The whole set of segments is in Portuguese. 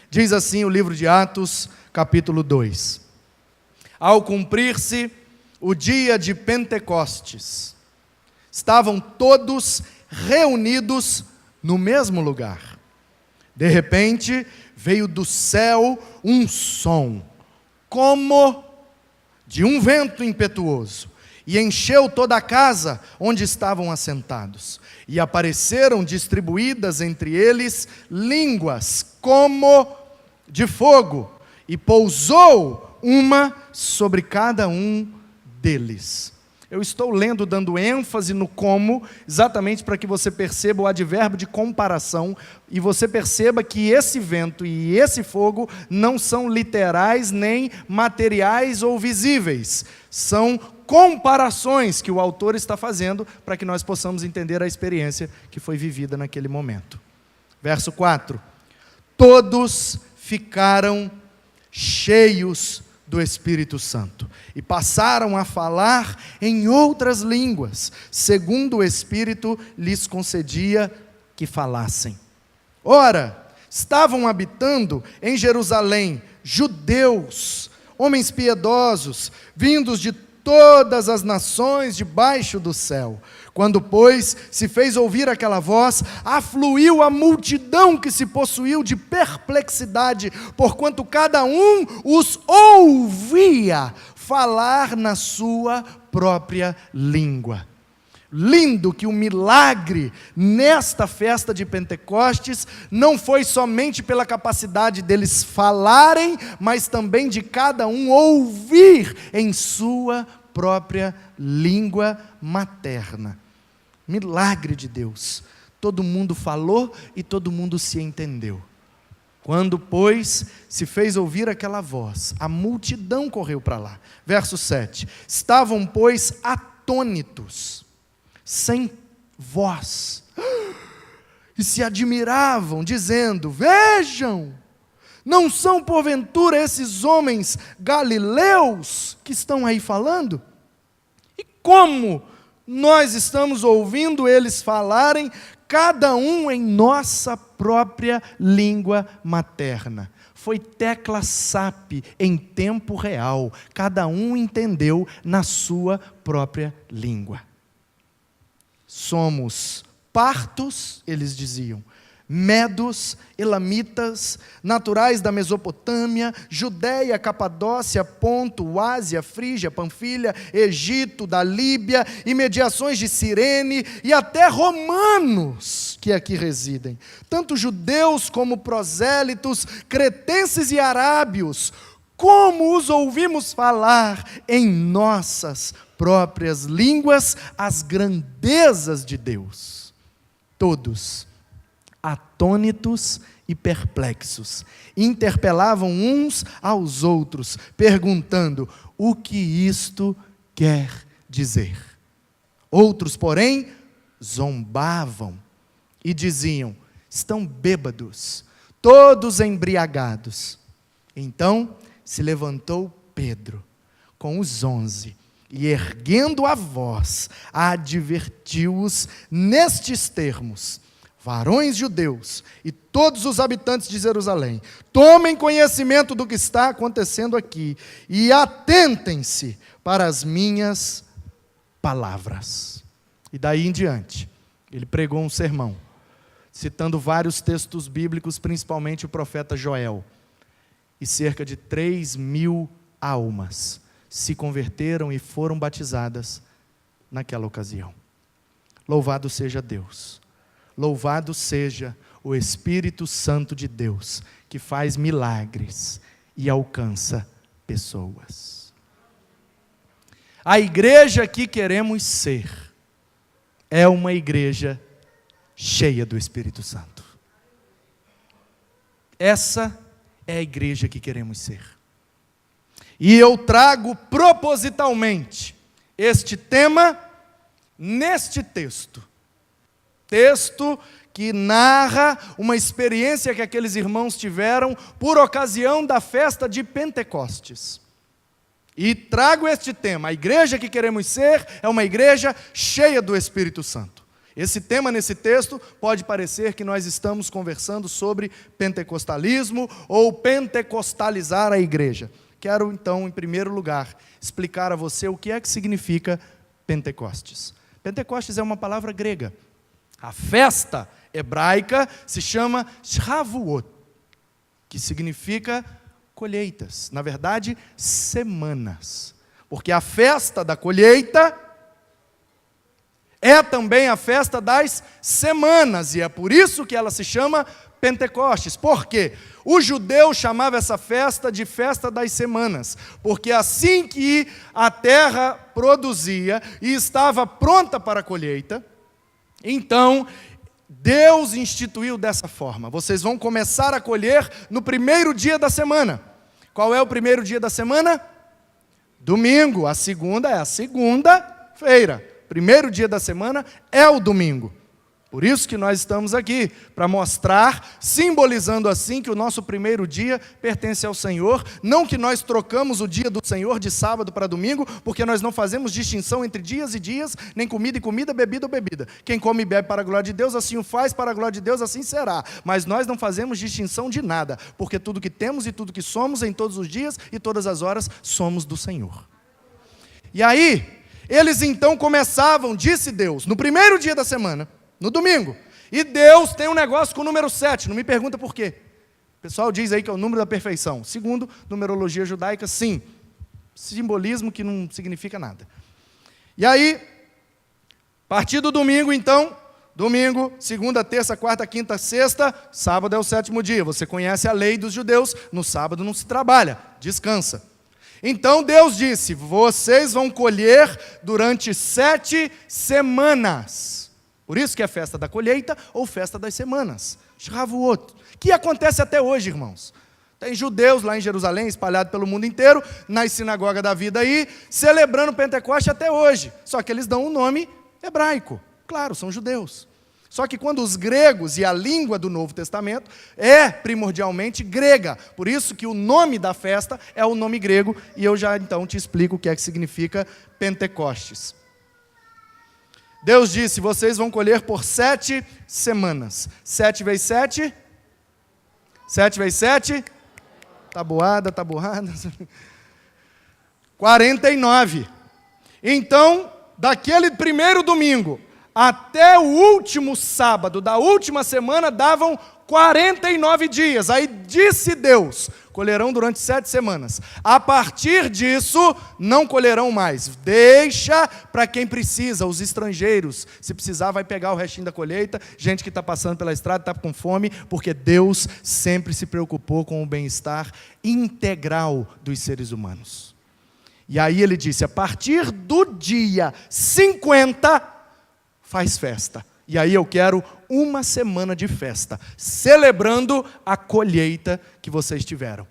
Diz assim o livro de Atos, capítulo 2. Ao cumprir-se o dia de Pentecostes, estavam todos reunidos no mesmo lugar. De repente, veio do céu um som, como de um vento impetuoso, e encheu toda a casa onde estavam assentados. E apareceram distribuídas entre eles línguas como de fogo, e pousou uma sobre cada um deles. Eu estou lendo, dando ênfase no como, exatamente para que você perceba o advérbio de comparação, e você perceba que esse vento e esse fogo não são literais, nem materiais ou visíveis. São comparações que o autor está fazendo para que nós possamos entender a experiência que foi vivida naquele momento. Verso 4. Todos ficaram cheios do Espírito Santo e passaram a falar em outras línguas, segundo o Espírito lhes concedia que falassem. Ora, estavam habitando em Jerusalém judeus, homens piedosos, vindos de todas as nações debaixo do céu. Quando, pois, se fez ouvir aquela voz, afluiu a multidão que se possuiu de perplexidade, porquanto cada um os ouvia falar na sua própria língua. Lindo que o milagre nesta festa de Pentecostes não foi somente pela capacidade deles falarem, mas também de cada um ouvir em sua própria língua materna. Milagre de Deus. Todo mundo falou e todo mundo se entendeu. Quando, pois, se fez ouvir aquela voz, a multidão correu para lá. Verso 7. Estavam, pois, atônitos, sem voz, e se admiravam, dizendo: vejam, não são porventura esses homens galileus que estão aí falando? E como nós estamos ouvindo eles falarem, cada um em nossa própria língua materna? Foi tecla SAP em tempo real, cada um entendeu na sua própria língua. Somos partos, eles diziam, medos, elamitas, naturais da Mesopotâmia, Judéia, Capadócia, Ponto, Ásia, Frígia, Panfilha, Egito, da Líbia, imediações de Cirene e até romanos que aqui residem, tanto judeus como prosélitos, cretenses e arábios. Como os ouvimos falar em nossas próprias línguas as grandezas de Deus. Todos atônitos e perplexos, interpelavam uns aos outros, perguntando: o que isto quer dizer? Outros, porém, zombavam e diziam: estão bêbados, todos embriagados. Então se levantou Pedro com os 11 e, erguendo a voz, advertiu-os nestes termos: varões judeus e todos os habitantes de Jerusalém, tomem conhecimento do que está acontecendo aqui e atentem-se para as minhas palavras. E daí em diante, ele pregou um sermão, citando vários textos bíblicos, principalmente o profeta Joel, e cerca de 3.000 almas se converteram e foram batizadas naquela ocasião. Louvado seja Deus. Louvado seja o Espírito Santo de Deus, que faz milagres e alcança pessoas. A igreja que queremos ser é uma igreja cheia do Espírito Santo. Essa é a igreja que queremos ser. E eu trago propositalmente este tema neste texto. Texto que narra uma experiência que aqueles irmãos tiveram por ocasião da festa de Pentecostes. E trago este tema: a igreja que queremos ser é uma igreja cheia do Espírito Santo. Esse tema nesse texto pode parecer que nós estamos conversando sobre pentecostalismo ou pentecostalizar a igreja. Quero então, em primeiro lugar, explicar a você o que é que significa Pentecostes. Pentecostes é uma palavra grega. A festa hebraica se chama Shavuot, que significa colheitas, na verdade, semanas. Porque a festa da colheita é também a festa das semanas, e é por isso que ela se chama Pentecostes. Por quê? O judeu chamava essa festa de festa das semanas, porque assim que a terra produzia e estava pronta para a colheita, então Deus instituiu dessa forma: vocês vão começar a colher no primeiro dia da semana. Qual é o primeiro dia da semana? Domingo. A segunda é a segunda-feira. Primeiro dia da semana é o domingo. Por isso que nós estamos aqui, para mostrar, simbolizando assim, que o nosso primeiro dia pertence ao Senhor. Não que nós trocamos o dia do Senhor de sábado para domingo, porque nós não fazemos distinção entre dias e dias, nem comida e comida, bebida ou bebida. Quem come e bebe para a glória de Deus, assim o faz, para a glória de Deus, assim será. Mas nós não fazemos distinção de nada, porque tudo que temos e tudo que somos, em todos os dias e todas as horas, somos do Senhor. E aí, eles então começavam, disse Deus, no primeiro dia da semana, no domingo. E Deus tem um negócio com o número 7, não me pergunta por quê. O pessoal diz aí que é o número da perfeição. Segundo numerologia judaica, sim. Simbolismo que não significa nada. E aí, a partir do domingo, então, domingo, segunda, terça, quarta, quinta, sexta, sábado é o 7º dia. Você conhece a lei dos judeus, no sábado não se trabalha, descansa. Então Deus disse: vocês vão colher durante 7 semanas. Por isso que é festa da colheita ou festa das semanas. Shavuot. Que acontece até hoje, irmãos. Tem judeus lá em Jerusalém, espalhados pelo mundo inteiro, nas sinagogas da vida aí, celebrando Pentecoste até hoje. Só que eles dão um nome hebraico. Claro, são judeus. Só que quando os gregos, e a língua do Novo Testamento é primordialmente grega, por isso que o nome da festa é o nome grego, e eu já então te explico o que é que significa Pentecostes. Deus disse: vocês vão colher por 7 semanas. 7 vezes 7? 7 vezes 7? Tabuada. 49. Então, daquele primeiro domingo até o último sábado da última semana davam 49 dias. Aí disse Deus: colherão durante 7 semanas. A partir disso, não colherão mais. Deixa para quem precisa, os estrangeiros. Se precisar, vai pegar o restinho da colheita. Gente que está passando pela estrada, está com fome, porque Deus sempre se preocupou com o bem-estar integral dos seres humanos. E aí ele disse: a partir do dia 50, faz festa. E aí eu quero uma semana de festa, celebrando a colheita que vocês tiveram.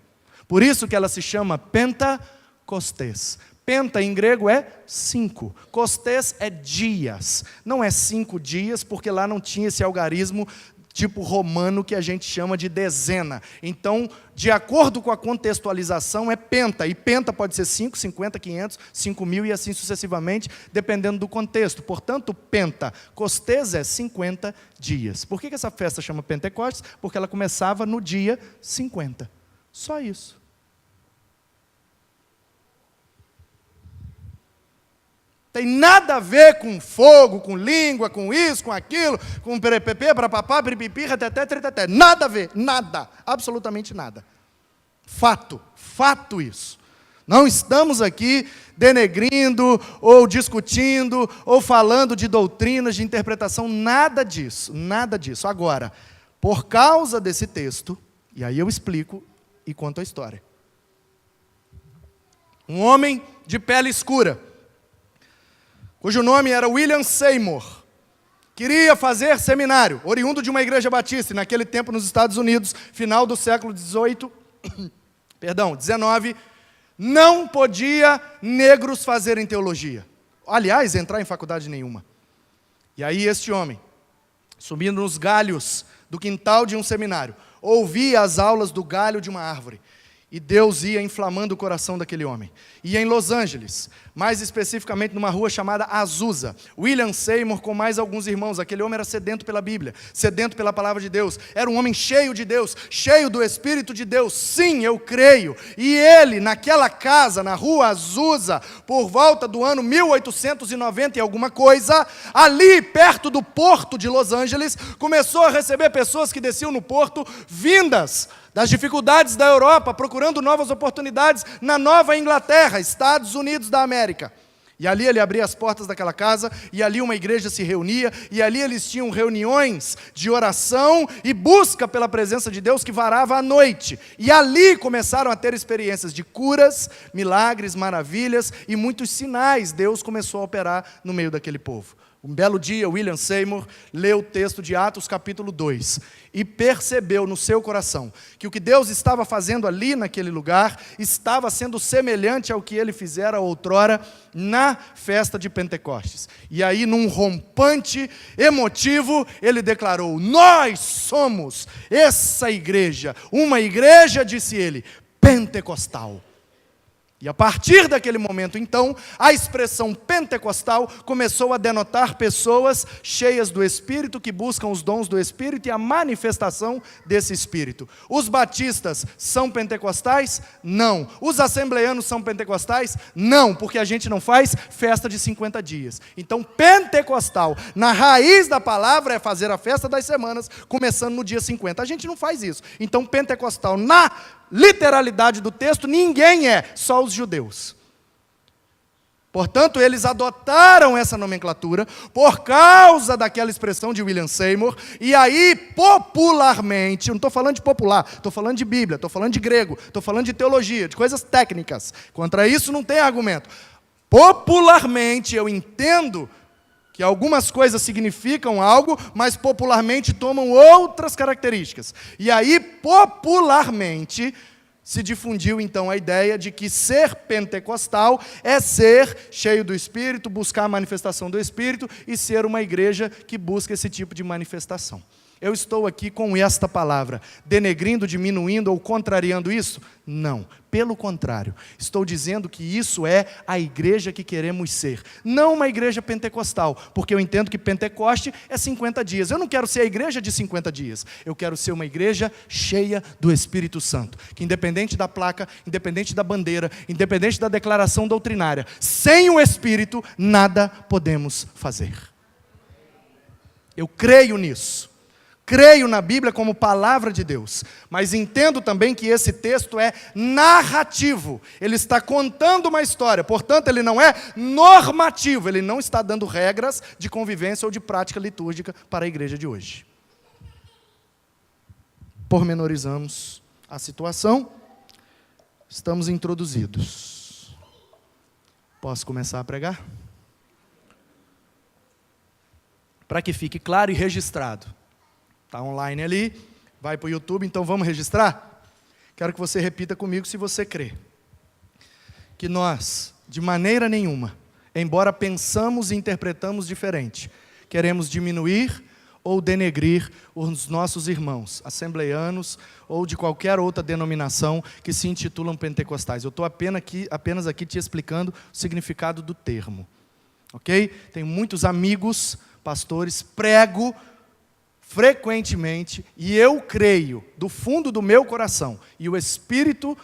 Por isso que ela se chama Pentecostes. Penta em grego é 5. Costes é dias. Não é 5 dias, porque lá não tinha esse algarismo tipo romano que a gente chama de dezena. Então, de acordo com a contextualização, é penta. E penta pode ser 5, 50, 500, 5.000 e assim sucessivamente, dependendo do contexto. Portanto, penta. Costes é 50 dias. Por que essa festa chama Pentecostes? Porque ela começava no dia 50. Só isso. Tem nada a ver com fogo, com língua, com isso, com aquilo, com perepepe, parapapá, piripipi, reteté, treteté. Nada a ver, nada, absolutamente nada. Fato isso. Não estamos aqui denegrindo, ou discutindo, ou falando de doutrinas, de interpretação, nada disso. Agora, por causa desse texto, e aí eu explico e conto a história. Um homem de pele escura, cujo nome era William Seymour, queria fazer seminário, oriundo de uma igreja batista, e naquele tempo nos Estados Unidos, final do século XIX, não podia negros fazerem teologia. Aliás, entrar em faculdade nenhuma. E aí este homem, subindo nos galhos do quintal de um seminário, ouvia as aulas do galho de uma árvore. E Deus ia inflamando o coração daquele homem. E em Los Angeles, mais especificamente numa rua chamada Azusa, William Seymour com mais alguns irmãos, aquele homem era sedento pela Bíblia, sedento pela palavra de Deus, era um homem cheio de Deus, cheio do Espírito de Deus, sim, eu creio. E ele, naquela casa, na rua Azusa, por volta do ano 1890 e alguma coisa, ali perto do porto de Los Angeles, começou a receber pessoas que desciam no porto, vindas das dificuldades da Europa, procurando novas oportunidades na Nova Inglaterra, Estados Unidos da América. E ali ele abria as portas daquela casa, e ali uma igreja se reunia, e ali eles tinham reuniões de oração e busca pela presença de Deus que varava à noite. E ali começaram a ter experiências de curas, milagres, maravilhas e muitos sinais. Deus começou a operar no meio daquele povo. Um belo dia, William Seymour leu o texto de Atos capítulo 2 e percebeu no seu coração que o que Deus estava fazendo ali naquele lugar estava sendo semelhante ao que ele fizera outrora na festa de Pentecostes. E aí, num rompante emotivo, ele declarou: nós somos essa igreja, uma igreja, disse ele, pentecostal. E a partir daquele momento, então, a expressão pentecostal começou a denotar pessoas cheias do Espírito, que buscam os dons do Espírito e a manifestação desse Espírito. Os batistas são pentecostais? Não. Os assembleanos são pentecostais? Não, porque a gente não faz festa de 50 dias. Então, pentecostal, na raiz da palavra, é fazer a festa das semanas, começando no dia 50. A gente não faz isso. Então, pentecostal, na literalidade do texto, ninguém é, só os judeus. Portanto, eles adotaram essa nomenclatura por causa daquela expressão de William Seymour, e aí, popularmente, eu não estou falando de popular, estou falando de Bíblia, estou falando de grego, estou falando de teologia, de coisas técnicas. Contra isso não tem argumento. Popularmente, eu entendo que algumas coisas significam algo, mas popularmente tomam outras características. E aí, popularmente, se difundiu então a ideia de que ser pentecostal é ser cheio do Espírito, buscar a manifestação do Espírito e ser uma igreja que busca esse tipo de manifestação. Eu estou aqui com esta palavra, denegrindo, diminuindo ou contrariando isso? Não, pelo contrário, estou dizendo que isso é a igreja que queremos ser, não uma igreja pentecostal, porque eu entendo que Pentecoste é 50 dias, eu não quero ser a igreja de 50 dias, eu quero ser uma igreja cheia do Espírito Santo, que independente da placa, independente da bandeira, independente da declaração doutrinária, sem o Espírito, nada podemos fazer. Eu creio nisso. Creio na Bíblia como palavra de Deus, mas entendo também que esse texto é narrativo, ele está contando uma história, portanto ele não é normativo, ele não está dando regras de convivência ou de prática litúrgica para a igreja de hoje. Pormenorizamos a situação, estamos introduzidos. Posso começar a pregar? Para que fique claro e registrado. Está online ali, vai para o YouTube, então vamos registrar? Quero que você repita comigo se você crê. Que nós, de maneira nenhuma, embora pensamos e interpretamos diferente, queremos diminuir ou denegrir os nossos irmãos, assembleianos ou de qualquer outra denominação que se intitulam pentecostais. Eu estou apenas aqui te explicando o significado do termo. Ok? Tenho muitos amigos, pastores, prego frequentemente, e eu creio, do fundo do meu coração, e o Espírito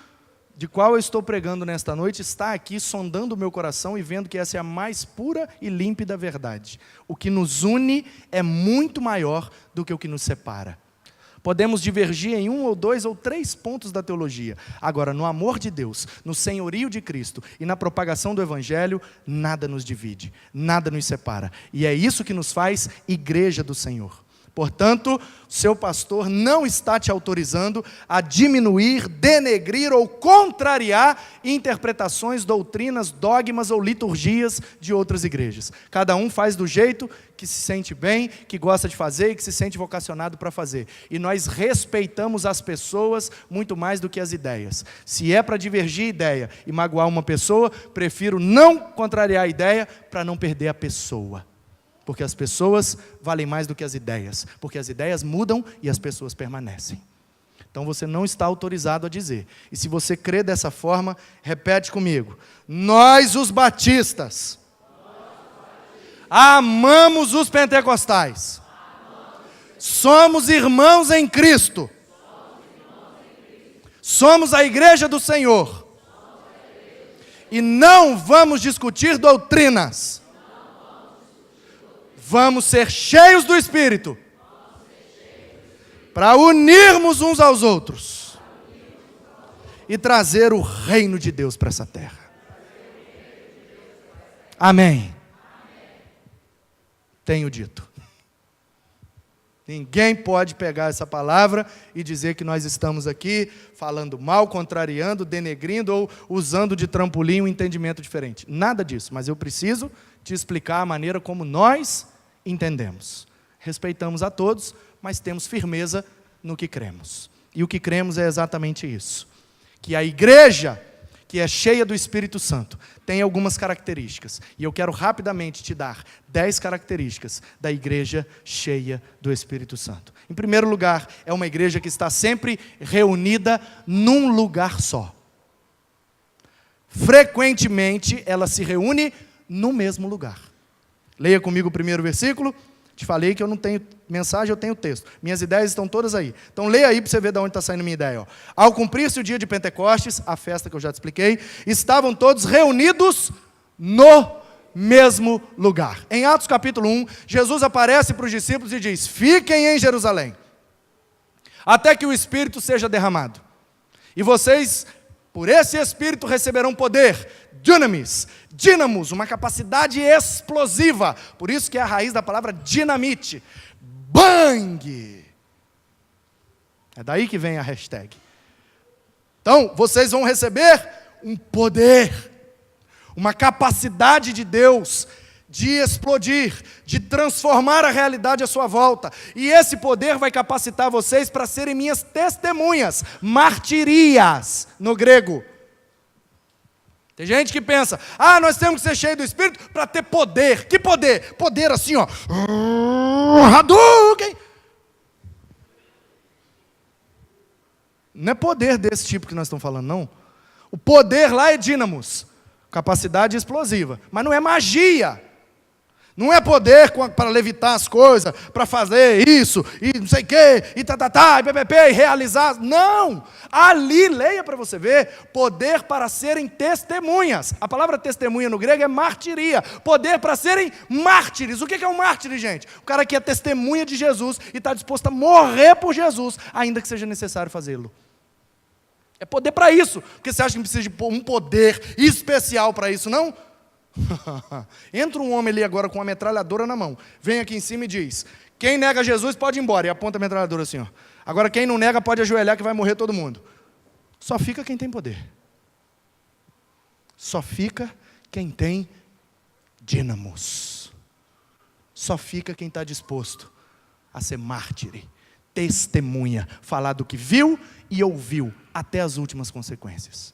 de qual eu estou pregando nesta noite está aqui sondando o meu coração e vendo que essa é a mais pura e límpida verdade. O que nos une é muito maior do que o que nos separa. Podemos divergir em 1 ou 2 ou 3 pontos da teologia. Agora, no amor de Deus, no senhorio de Cristo e na propagação do Evangelho, nada nos divide, nada nos separa. E é isso que nos faz igreja do Senhor. Portanto, seu pastor não está te autorizando a diminuir, denegrir ou contrariar interpretações, doutrinas, dogmas ou liturgias de outras igrejas. Cada um faz do jeito que se sente bem, que gosta de fazer e que se sente vocacionado para fazer. E nós respeitamos as pessoas muito mais do que as ideias. Se é para divergir ideia e magoar uma pessoa, prefiro não contrariar a ideia para não perder a pessoa. Porque as pessoas valem mais do que as ideias. Porque as ideias mudam e as pessoas permanecem. Então você não está autorizado a dizer. E se você crê dessa forma, repete comigo. Nós, os batistas, amamos os pentecostais. Somos irmãos em Cristo. Somos a igreja do Senhor. E não vamos discutir doutrinas. Vamos ser cheios do Espírito. Para unirmos uns aos outros. E trazer o reino de Deus para essa terra. Amém. Tenho dito. Ninguém pode pegar essa palavra e dizer que nós estamos aqui falando mal, contrariando, denegrindo ou usando de trampolim um entendimento diferente. Nada disso, mas eu preciso te explicar a maneira como nós entendemos. Respeitamos a todos, mas temos firmeza no que cremos. E o que cremos é exatamente isso. Que a igreja, que é cheia do Espírito Santo, tem algumas características. E eu quero rapidamente te dar 10 características da igreja cheia do Espírito Santo. Em primeiro lugar, é uma igreja que está sempre reunida num lugar só. Frequentemente, ela se reúne no mesmo lugar. Leia comigo o primeiro versículo. Te falei que eu não tenho mensagem, eu tenho texto. Minhas ideias estão todas aí. Então leia aí para você ver de onde está saindo minha ideia. Ó. Ao cumprir-se o dia de Pentecostes, a festa que eu já te expliquei, estavam todos reunidos no mesmo lugar. Em Atos capítulo 1, Jesus aparece para os discípulos e diz: fiquem em Jerusalém, até que o Espírito seja derramado. E vocês, por esse Espírito, receberão poder, dunamis, dínamos, uma capacidade explosiva. Por isso que é a raiz da palavra dinamite. Bang! É daí que vem a hashtag. Então, vocês vão receber um poder, uma capacidade de Deus de explodir, de transformar a realidade à sua volta. E esse poder vai capacitar vocês para serem minhas testemunhas, martirias, no grego. Tem gente que pensa, nós temos que ser cheios do Espírito para ter poder. Que poder? Poder assim, ó. Hadouken! Não é poder desse tipo que nós estamos falando, não. O poder lá é dínamos, capacidade explosiva. Mas não é magia. Não é poder para levitar as coisas, para fazer isso, e não sei o quê, e e ppp, e realizar. Não! Ali, leia para você ver, poder para serem testemunhas. A palavra testemunha no grego é martiria. Poder para serem mártires. O que é um mártir, gente? O cara que é testemunha de Jesus e está disposto a morrer por Jesus, ainda que seja necessário fazê-lo. É poder para isso. Porque você acha que precisa de um poder especial para isso, não? Entra um homem ali agora com uma metralhadora na mão, vem aqui em cima e diz: quem nega Jesus pode ir embora, e aponta a metralhadora assim, ó. Agora quem não nega pode ajoelhar que vai morrer todo mundo. Só fica quem tem poder. Só fica quem tem dínamos. Só fica quem está disposto a ser mártir, testemunha, falar do que viu e ouviu até as últimas consequências.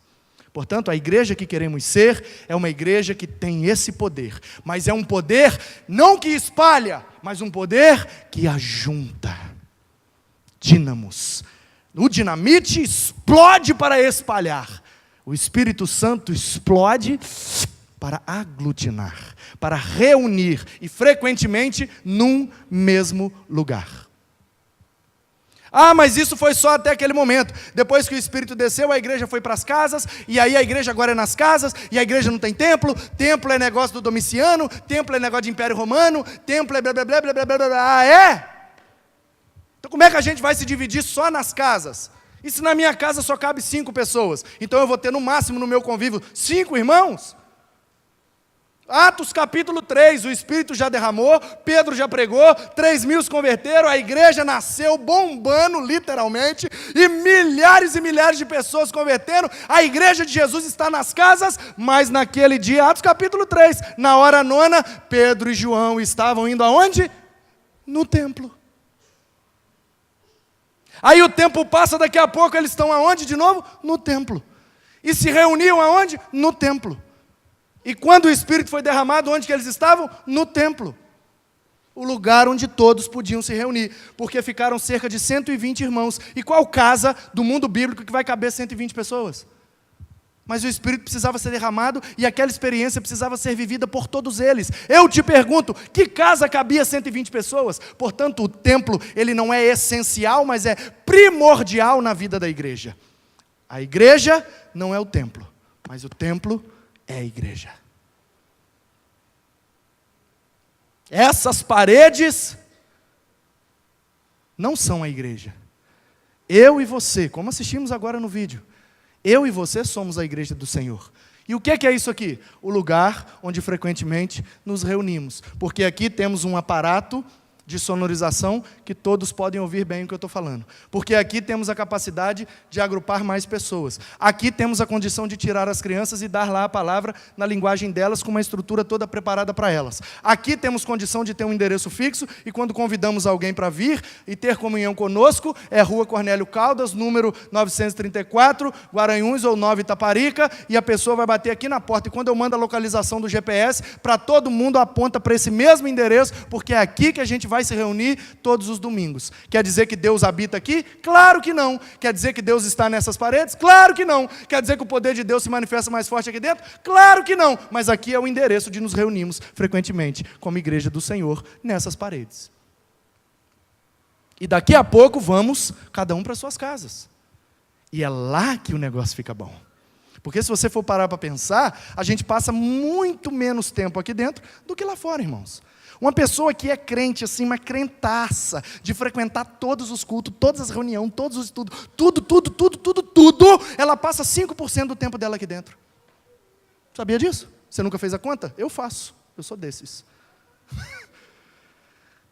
Portanto, a igreja que queremos ser é uma igreja que tem esse poder. Mas é um poder não que espalha, mas um poder que ajunta. Dínamos. O dinamite explode para espalhar. O Espírito Santo explode para aglutinar, para reunir e frequentemente num mesmo lugar. Mas isso foi só até aquele momento. Depois que o Espírito desceu, a igreja foi para as casas, e aí a igreja agora é nas casas, e a igreja não tem templo. Templo é negócio do Domiciano, templo é negócio de Império Romano, templo é blá blá blá blá blá blá blá. É? Então como é que a gente vai se dividir só nas casas? E se na minha casa só cabe 5 pessoas? Então eu vou ter no máximo no meu convívio 5 irmãos? Atos capítulo 3, o Espírito já derramou, Pedro já pregou, 3.000 se converteram, a igreja nasceu bombando, literalmente, e milhares de pessoas se converteram. A igreja de Jesus está nas casas, mas naquele dia, Atos capítulo 3, na hora 9, Pedro e João estavam indo aonde? No templo. Aí o tempo passa, daqui a pouco eles estão aonde de novo? No templo. E se reuniam aonde? No templo. E quando o Espírito foi derramado, onde que eles estavam? No templo. o lugar onde todos podiam se reunir, porque ficaram cerca de 120 irmãos. E qual casa do mundo bíblico que vai caber 120 pessoas? Mas o Espírito precisava ser derramado e aquela experiência precisava ser vivida por todos eles. Eu te pergunto, que casa cabia 120 pessoas? Portanto, o templo, ele não é essencial, mas é primordial na vida da igreja. A igreja não é o templo, mas o templo é a igreja. Essas paredes não são a igreja. Eu e você, como assistimos agora no vídeo, eu e você somos a igreja do Senhor. E o que é isso aqui? O lugar onde frequentemente nos reunimos. Porque aqui temos um aparato de sonorização que todos podem ouvir bem o que eu estou falando. Porque aqui temos a capacidade de agrupar mais pessoas. Aqui temos a condição de tirar as crianças e dar lá a palavra na linguagem delas, com uma estrutura toda preparada para elas. Aqui temos condição de ter um endereço fixo e quando convidamos alguém para vir e ter comunhão conosco, é Rua Cornélio Caldas, número 934, Guaranhuns ou 9 Itaparica, e a pessoa vai bater aqui na porta. E quando eu mando a localização do GPS, para todo mundo aponta para esse mesmo endereço, porque é aqui que a gente vai se reunir todos os domingos. Quer dizer que Deus habita aqui? Claro que não. Quer dizer que Deus está nessas paredes? Claro que não. Quer dizer que o poder de Deus se manifesta mais forte aqui dentro? Claro que não. Mas aqui é o endereço de nos reunirmos frequentemente como igreja do Senhor nessas paredes. E daqui a pouco vamos cada um para suas casas. E é lá que o negócio fica bom. Porque se você for parar para pensar, a gente passa muito menos tempo aqui dentro do que lá fora, irmãos. Uma pessoa que é crente, assim, uma crentaça, de frequentar todos os cultos, todas as reuniões, todos os estudos, tudo, ela passa 5% do tempo dela aqui dentro. Sabia disso? Você nunca fez a conta? Eu faço, eu sou desses.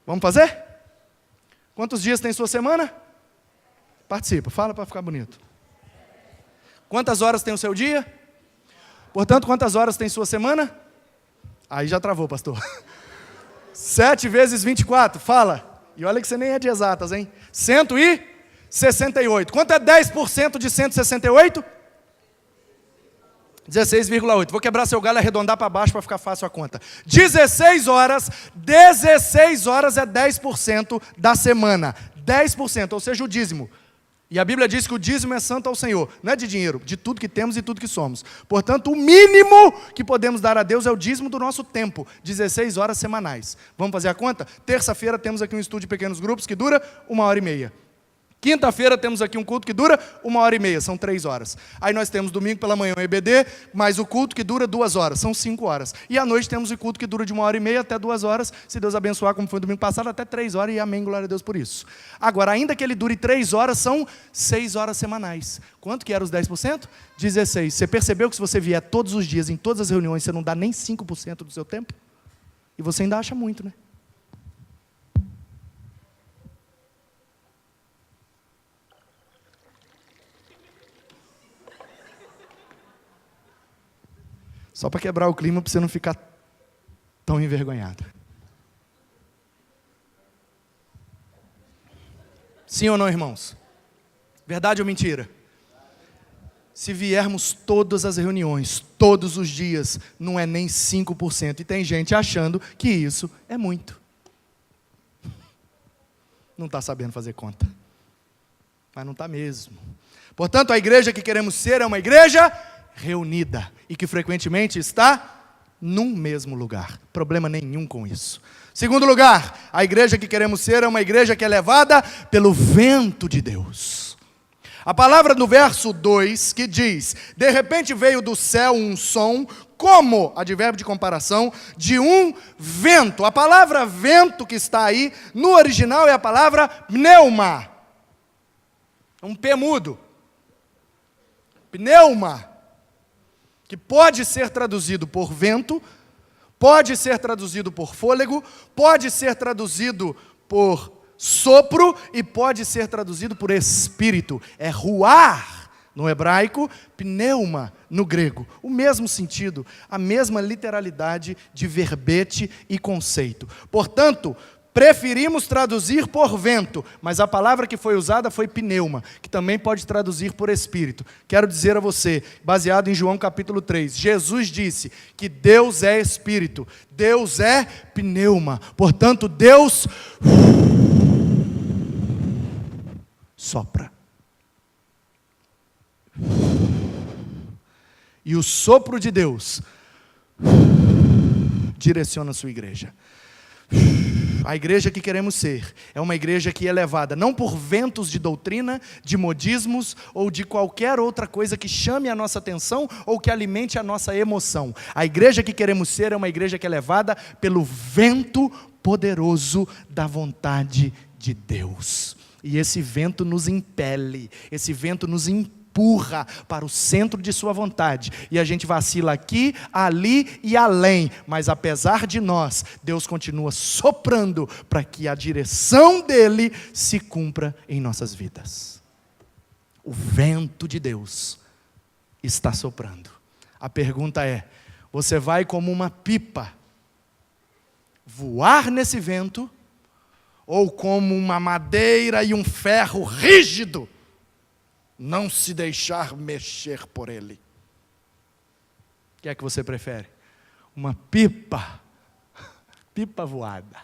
Vamos fazer? Quantos dias tem sua semana? Participa, fala para ficar bonito. Quantas horas tem o seu dia? Portanto, quantas horas tem sua semana? Aí já travou, pastor. 7 vezes 24, fala. E olha que você nem é de exatas, hein? 168. Quanto é 10% de 168? 16,8. Vou quebrar seu galho e arredondar para baixo para ficar fácil a conta. 16 horas é 10% da semana. 10%, ou seja, o dízimo. E a Bíblia diz que o dízimo é santo ao Senhor. Não é de dinheiro, de tudo que temos e tudo que somos. Portanto, o mínimo que podemos dar a Deus é o dízimo do nosso tempo. 16 horas semanais. Vamos fazer a conta? Terça-feira temos aqui um estudo de pequenos grupos que dura 1h30. Quinta-feira temos aqui um culto que dura 1h30, são 3 horas. Aí nós temos domingo pela manhã o EBD, mais o culto que dura 2 horas, são 5 horas. E à noite temos o culto que dura de 1h30 até 2 horas, se Deus abençoar, como foi no domingo passado, até 3 horas, e amém, glória a Deus por isso. Agora, ainda que ele dure 3 horas, são 6 horas semanais. Quanto que era os 10%? 16. Você percebeu que se você vier todos os dias, em todas as reuniões, você não dá nem 5% do seu tempo? E você ainda acha muito, né? Só para quebrar o clima, para você não ficar tão envergonhado. Sim ou não, irmãos? Verdade ou mentira? Se viermos todas as reuniões, todos os dias, não é nem 5%. E tem gente achando que isso é muito. Não está sabendo fazer conta. Mas não está mesmo. Portanto, a igreja que queremos ser é uma igreja reunida e que frequentemente está num mesmo lugar. Problema nenhum com isso. Segundo lugar, a igreja que queremos ser é uma igreja que é levada pelo vento de Deus. A palavra no verso 2 que diz: de repente veio do céu um som, como, advérbio de comparação, de um vento. A palavra vento que está aí, no original é a palavra pneuma. Um P mudo. Pneuma. Que pode ser traduzido por vento, pode ser traduzido por fôlego, pode ser traduzido por sopro e pode ser traduzido por espírito. É ruar no hebraico, pneuma no grego. O mesmo sentido, a mesma literalidade de verbete e conceito. Portanto, Preferimos traduzir por vento, mas a palavra que foi usada foi pneuma, que também pode traduzir por espírito. Quero dizer a você, baseado em João capítulo 3, Jesus disse que Deus é espírito, Deus é pneuma, portanto Deus sopra. E o sopro de Deus direciona a sua igreja. A igreja que queremos ser é uma igreja que é levada não por ventos de doutrina, de modismos ou de qualquer outra coisa que chame a nossa atenção ou que alimente a nossa emoção. A igreja que queremos ser é uma igreja que é levada pelo vento poderoso da vontade de Deus. E esse vento nos impele, esse vento nos empurra para o centro de sua vontade, e a gente vacila aqui, ali e além, mas apesar de nós, Deus continua soprando para que a direção dele se cumpra em nossas vidas. O vento de Deus está soprando. A pergunta é: você vai como uma pipa voar nesse vento, ou como uma madeira e um ferro rígido não se deixar mexer por ele? O que é que você prefere? Uma pipa voada.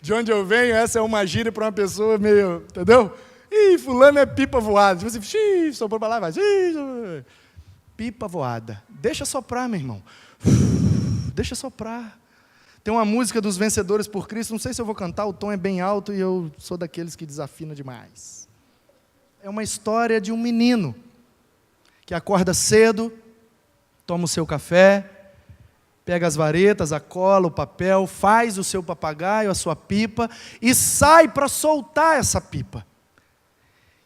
De onde eu venho, essa é uma gíria para uma pessoa meio, entendeu? Ih, fulano é pipa voada. Tipo assim, soprou para lá, vai. Pipa voada. Deixa soprar, meu irmão. Deixa soprar. Tem uma música dos Vencedores por Cristo, não sei se eu vou cantar, o tom é bem alto e eu sou daqueles que desafina demais. É uma história de um menino que acorda cedo, toma o seu café, pega as varetas, a cola, o papel, faz o seu papagaio, a sua pipa e sai para soltar essa pipa.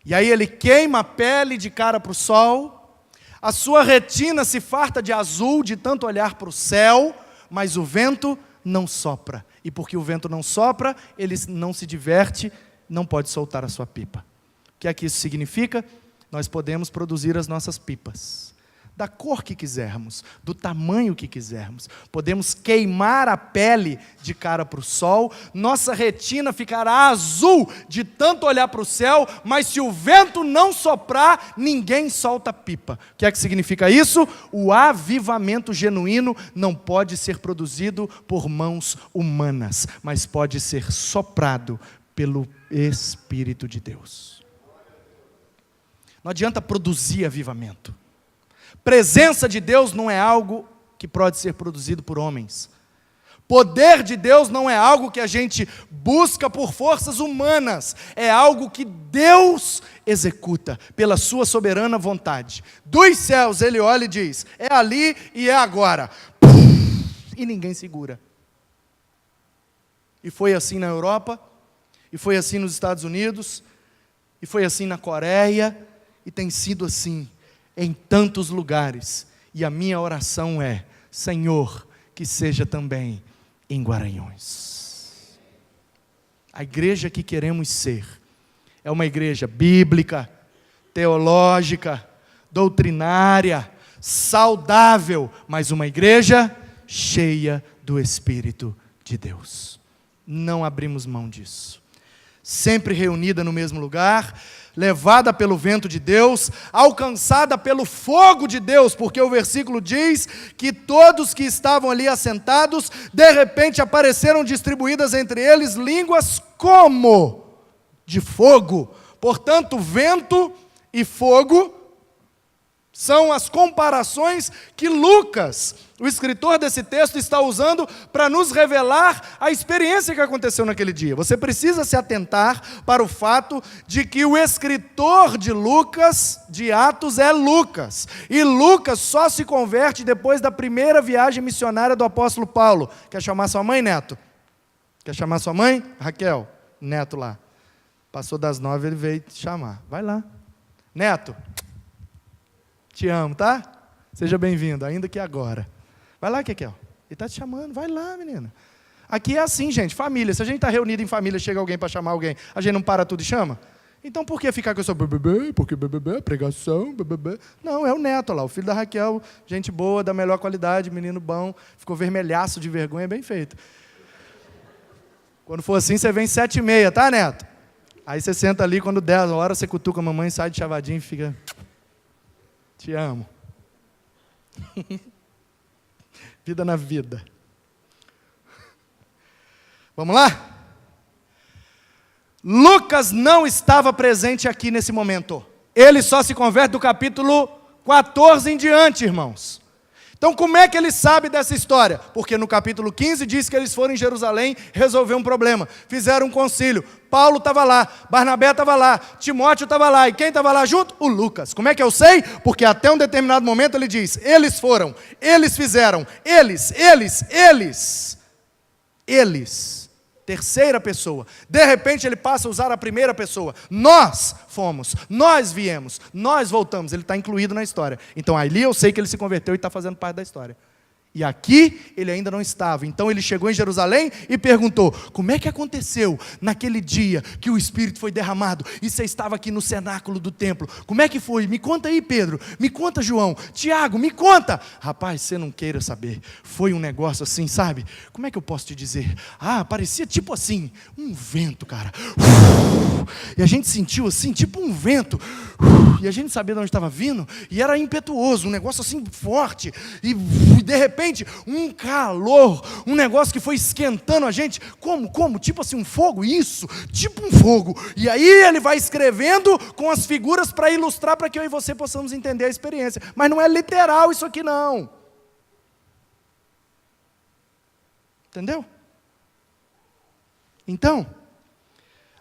E aí ele queima a pele de cara para o sol, a sua retina se farta de azul de tanto olhar para o céu, mas o vento não sopra. E porque o vento não sopra, ele não se diverte, não pode soltar a sua pipa. O que é que isso significa? Nós podemos produzir as nossas pipas, da cor que quisermos, do tamanho que quisermos. Podemos queimar a pele de cara para o sol, nossa retina ficará azul de tanto olhar para o céu, mas se o vento não soprar, ninguém solta pipa. O que é que significa isso? O avivamento genuíno não pode ser produzido por mãos humanas, mas pode ser soprado pelo Espírito de Deus. Não adianta produzir avivamento. Presença de Deus não é algo que pode ser produzido por homens. Poder de Deus não é algo que a gente busca por forças humanas. É algo que Deus executa pela sua soberana vontade. Dos céus ele olha e diz: é ali e é agora. E ninguém segura. E foi assim na Europa, e foi assim nos Estados Unidos, e foi assim na Coreia, e tem sido assim em tantos lugares. E a minha oração é: Senhor, que seja também em Guaranhões. A igreja que queremos ser é uma igreja bíblica, teológica, doutrinária, saudável, mas uma igreja cheia do Espírito de Deus. Não abrimos mão disso. Sempre reunida no mesmo lugar, levada pelo vento de Deus, alcançada pelo fogo de Deus, porque o versículo diz que todos que estavam ali assentados, de repente apareceram distribuídas entre eles línguas como de fogo. Portanto, vento e fogo são as comparações que Lucas, o escritor desse texto, está usando para nos revelar a experiência que aconteceu naquele dia. Você precisa se atentar para o fato de que o escritor de Lucas, de Atos, é Lucas. E Lucas só se converte depois da primeira viagem missionária do apóstolo Paulo. Quer chamar sua mãe, Neto? Quer chamar sua mãe? Raquel, Neto lá. Passou das 9, ele veio te chamar. Vai lá. Neto, te amo, tá? Seja bem-vindo, ainda que agora. Vai lá, Kekel. Ele está te chamando, vai lá, menina. Aqui é assim, gente, família. Se a gente está reunido em família, chega alguém para chamar alguém, a gente não para tudo e chama? Então por que ficar com essa bebê, porque bebê, pregação, bebê? Não, é o Neto lá, o filho da Raquel, gente boa, da melhor qualidade, menino bom, ficou vermelhaço de vergonha, bem feito. Quando for assim, você vem 7h30, tá, Neto? Aí você senta ali, quando der a hora, você cutuca a mamãe, sai de chavadinho e fica... Te amo. Vida na vida. Vamos lá? Lucas não estava presente aqui nesse momento. Ele só se converte do capítulo 14 em diante, irmãos. Então, como é que ele sabe dessa história? Porque no capítulo 15 diz que eles foram em Jerusalém resolver um problema. Fizeram um concílio. Paulo estava lá, Barnabé estava lá, Timóteo estava lá. E quem estava lá junto? O Lucas. Como é que eu sei? Porque até um determinado momento ele diz, eles foram, eles fizeram, eles. Terceira pessoa. De repente ele passa a usar a primeira pessoa. Nós fomos, nós viemos, nós voltamos. Ele está incluído na história. Então ali eu sei que ele se converteu e está fazendo parte da história. E aqui ele ainda não estava. Então ele chegou em Jerusalém e perguntou, como é que aconteceu naquele dia que o Espírito foi derramado e você estava aqui no cenáculo do templo? Como é que foi? Me conta aí, Pedro. Me conta, João. Tiago, me conta. Rapaz, você não queira saber. Foi um negócio assim, sabe? Como é que eu posso te dizer? Parecia tipo assim, um vento, cara. E a gente sentiu assim, tipo um vento. E a gente sabia de onde estava vindo. E era impetuoso, um negócio assim forte. E de repente, um calor, um negócio que foi esquentando a gente. Como? Tipo assim, um fogo? Isso, tipo um fogo. E aí ele vai escrevendo com as figuras para ilustrar, para que eu e você possamos entender a experiência. Mas não é literal isso aqui não. Entendeu? Então,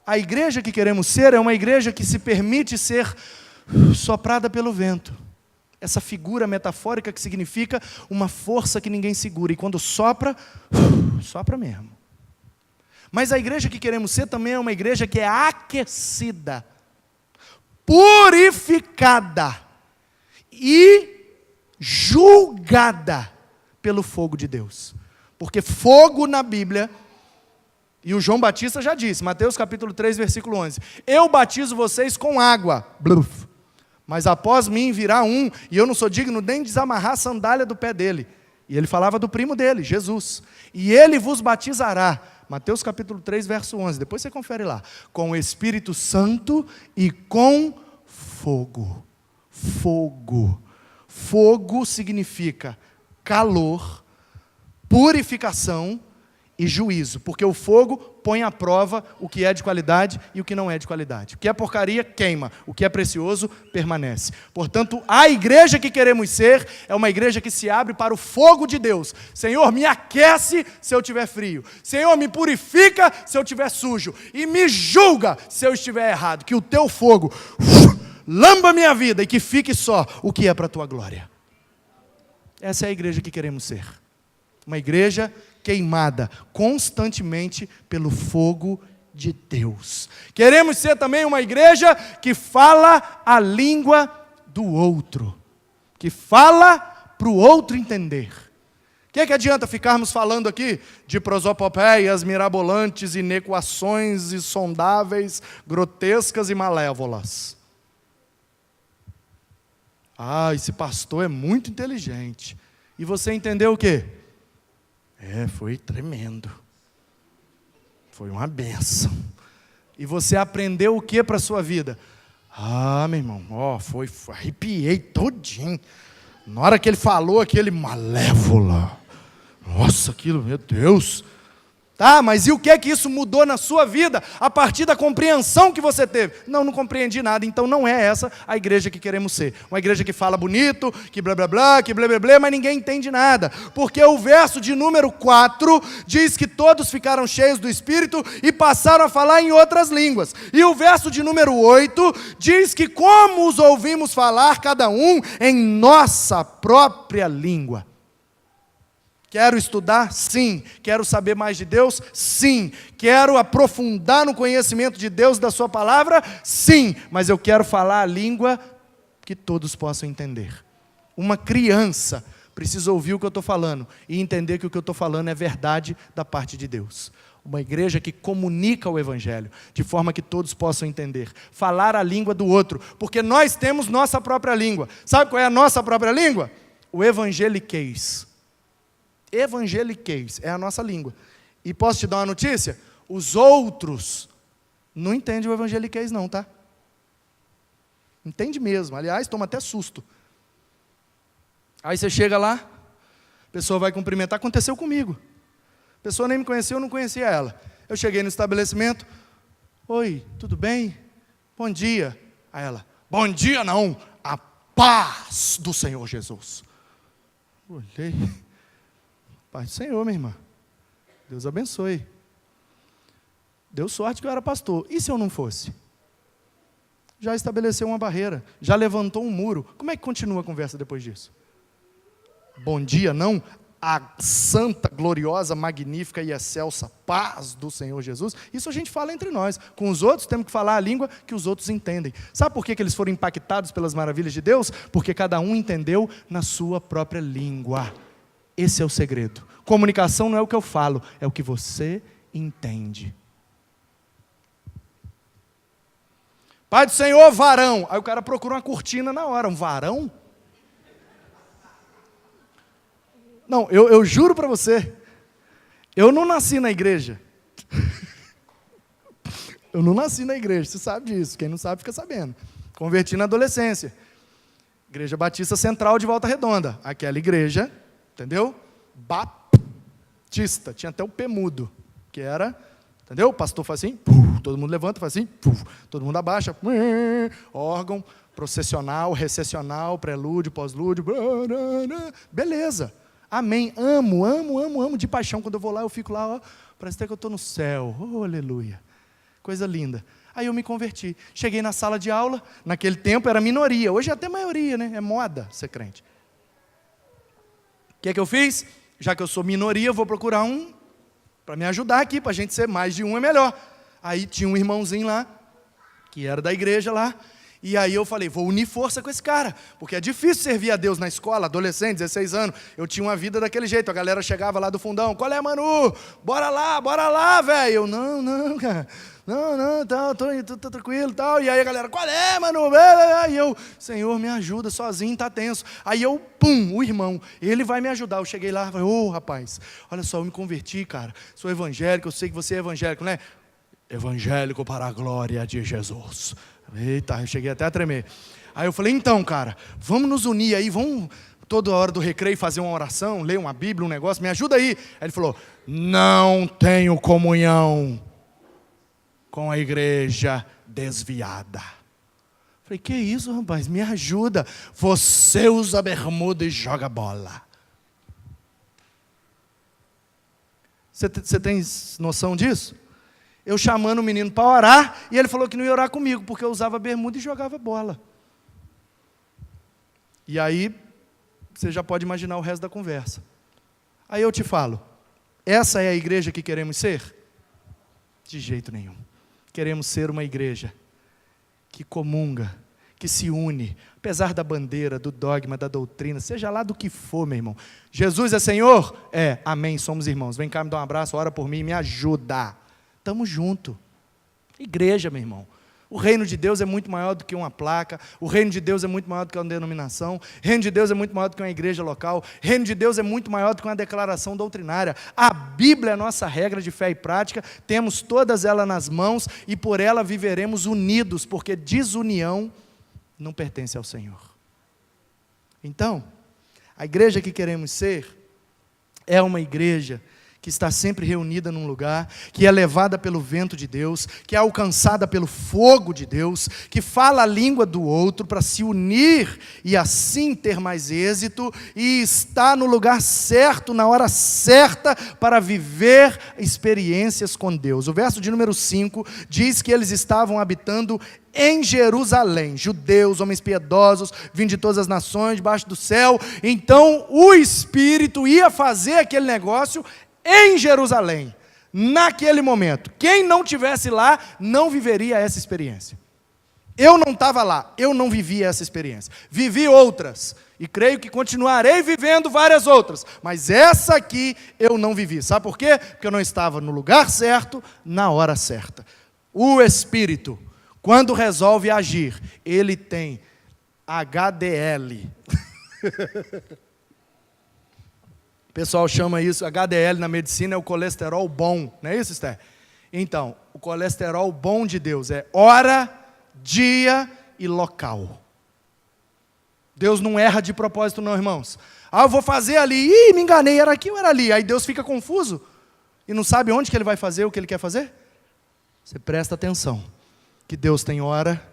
a igreja que queremos ser é uma igreja que se permite ser soprada pelo vento. Essa figura metafórica que significa uma força que ninguém segura. E quando sopra, sopra mesmo. Mas a igreja que queremos ser também é uma igreja que é aquecida, purificada e julgada pelo fogo de Deus. Porque fogo na Bíblia, e o João Batista já disse, Mateus capítulo 3, versículo 11, eu batizo vocês com água, mas após mim virá um, e eu não sou digno nem de desamarrar a sandália do pé dele. E ele falava do primo dele, Jesus. E ele vos batizará, Mateus capítulo 3, verso 11, depois você confere lá, com o Espírito Santo e com fogo. Fogo. Fogo significa calor, purificação e juízo, porque o fogo põe à prova o que é de qualidade e o que não é de qualidade. O que é porcaria, queima. O que é precioso, permanece. Portanto, a igreja que queremos ser é uma igreja que se abre para o fogo de Deus. Senhor, me aquece se eu estiver frio. Senhor, me purifica se eu estiver sujo. E me julga se eu estiver errado. Que o teu fogo lamba a minha vida e que fique só o que é para a tua glória. Essa é a igreja que queremos ser. Uma igreja queimada constantemente pelo fogo de Deus. Queremos ser também uma igreja que fala a língua do outro, que fala para o outro entender. O que adianta ficarmos falando aqui de prosopopeias mirabolantes, inequações insondáveis, grotescas e malévolas? Esse pastor é muito inteligente. E você entendeu o quê? Foi tremendo. Foi uma bênção. E você aprendeu o que para a sua vida? Meu irmão, arrepiei todinho. Na hora que ele falou aquele malévola. Nossa, aquilo, meu Deus. Tá, mas e o que é que isso mudou na sua vida a partir da compreensão que você teve? Não compreendi nada, então não é essa a igreja que queremos ser. Uma igreja que fala bonito, que blá blá blá, que blá blá blá, mas ninguém entende nada. Porque o verso de número 4 diz que todos ficaram cheios do Espírito e passaram a falar em outras línguas. E o verso de número 8 diz que como os ouvimos falar, cada um em nossa própria língua. Quero estudar? Sim. Quero saber mais de Deus? Sim. Quero aprofundar no conhecimento de Deus, da sua palavra? Sim. Mas eu quero falar a língua que todos possam entender. Uma criança precisa ouvir o que eu estou falando e entender que o que eu estou falando é verdade da parte de Deus. Uma igreja que comunica o Evangelho, de forma que todos possam entender. Falar a língua do outro, porque nós temos nossa própria língua. Sabe qual é a nossa própria língua? O evangeliquez. Evangeliquez é a nossa língua. E posso te dar uma notícia? Os outros não entendem o evangeliquez não, tá? Entende mesmo. Aliás, toma até susto. Aí você chega lá, a pessoa vai cumprimentar. Aconteceu comigo. A pessoa nem me conheceu, eu não conhecia ela. Eu cheguei no estabelecimento. Oi, tudo bem? Bom dia. Aí ela, bom dia não, a paz do Senhor Jesus. Olhei. Paz do Senhor, minha irmã. Deus abençoe. Deu sorte que eu era pastor. E se eu não fosse? Já estabeleceu uma barreira, já levantou um muro. Como é que continua a conversa depois disso? Bom dia, não? A santa, gloriosa, magnífica e excelsa paz do Senhor Jesus. Isso a gente fala entre nós. Com os outros, temos que falar a língua que os outros entendem. Sabe por que eles foram impactados pelas maravilhas de Deus? Porque cada um entendeu na sua própria língua. Esse é o segredo. Comunicação não é o que eu falo, é o que você entende. Pai do Senhor, varão. Aí o cara procura uma cortina na hora. Um varão? Não, eu juro para você, eu não nasci na igreja. Eu não nasci na igreja, você sabe disso. Quem não sabe, fica sabendo. Converti na adolescência. Igreja Batista Central de Volta Redonda. Aquela igreja, entendeu? Batista. Tinha até o P mudo, que era, entendeu? O pastor faz assim, todo mundo levanta, faz assim, todo mundo abaixa, órgão, processional, recessional, prelúdio, pós-lúdio, beleza. Amém, amo de paixão. Quando eu vou lá, eu fico lá, ó, parece até que eu estou no céu, oh, aleluia, coisa linda. Aí eu me converti, cheguei na sala de aula, naquele tempo era minoria, hoje é até maioria, né? É moda ser crente. O que é que eu fiz? Já que eu sou minoria, eu vou procurar um para me ajudar aqui, para a gente ser mais de um é melhor. Aí tinha um irmãozinho lá, que era da igreja lá, e aí eu falei, vou unir força com esse cara, porque é difícil servir a Deus na escola, adolescente, 16 anos, eu tinha uma vida daquele jeito, a galera chegava lá do fundão, qual é, Manu? Bora lá, velho. Eu, não, cara, não, tô tranquilo, tal. E aí a galera, qual é, Manu? Aí eu, Senhor, me ajuda, sozinho, tá tenso. Aí eu, o irmão, ele vai me ajudar. Eu cheguei lá, falei, rapaz, olha só, eu me converti, cara, sou evangélico, eu sei que você é evangélico, né? Evangélico para a glória de Jesus. Eita, eu cheguei até a tremer. Aí eu falei, então, cara, vamos nos unir aí, vamos toda hora do recreio fazer uma oração, ler uma Bíblia, um negócio, me ajuda aí. Aí ele falou, não tenho comunhão com a igreja desviada. Falei, que isso, rapaz, me ajuda. Você usa bermuda e joga bola. Você tem noção disso? Eu chamando o menino para orar, e ele falou que não ia orar comigo, porque eu usava bermuda e jogava bola. E aí, você já pode imaginar o resto da conversa. Aí eu te falo, essa é a igreja que queremos ser? De jeito nenhum. Queremos ser uma igreja que comunga, que se une, apesar da bandeira, do dogma, da doutrina, seja lá do que for, meu irmão. Jesus é Senhor? É, amém, somos irmãos. Vem cá, me dá um abraço, ora por mim, me ajuda. Estamos juntos. Igreja, meu irmão. O reino de Deus é muito maior do que uma placa. O reino de Deus é muito maior do que uma denominação. O reino de Deus é muito maior do que uma igreja local. O reino de Deus é muito maior do que uma declaração doutrinária. A Bíblia é a nossa regra de fé e prática. Temos todas elas nas mãos e por ela viveremos unidos, porque desunião não pertence ao Senhor. Então, a igreja que queremos ser é uma igreja que está sempre reunida num lugar, que é levada pelo vento de Deus, que é alcançada pelo fogo de Deus, que fala a língua do outro para se unir e assim ter mais êxito, e está no lugar certo, na hora certa, para viver experiências com Deus. O verso de número 5 diz que eles estavam habitando em Jerusalém, judeus, homens piedosos, vindo de todas as nações, debaixo do céu. Então o Espírito ia fazer aquele negócio em Jerusalém, naquele momento. Quem não tivesse lá, não viveria essa experiência. Eu não estava lá, eu não vivia essa experiência. Vivi outras, e creio que continuarei vivendo várias outras, mas essa aqui eu não vivi. Sabe por quê? Porque eu não estava no lugar certo, na hora certa. O Espírito, quando resolve agir, ele tem HDL. O pessoal chama isso, HDL na medicina é o colesterol bom, não é isso, Esther? Então, o colesterol bom de Deus é hora, dia e local. Deus não erra de propósito não, irmãos. Eu vou fazer ali, me enganei, era aqui ou era ali? Aí Deus fica confuso e não sabe onde que Ele vai fazer o que Ele quer fazer? Você presta atenção, que Deus tem hora,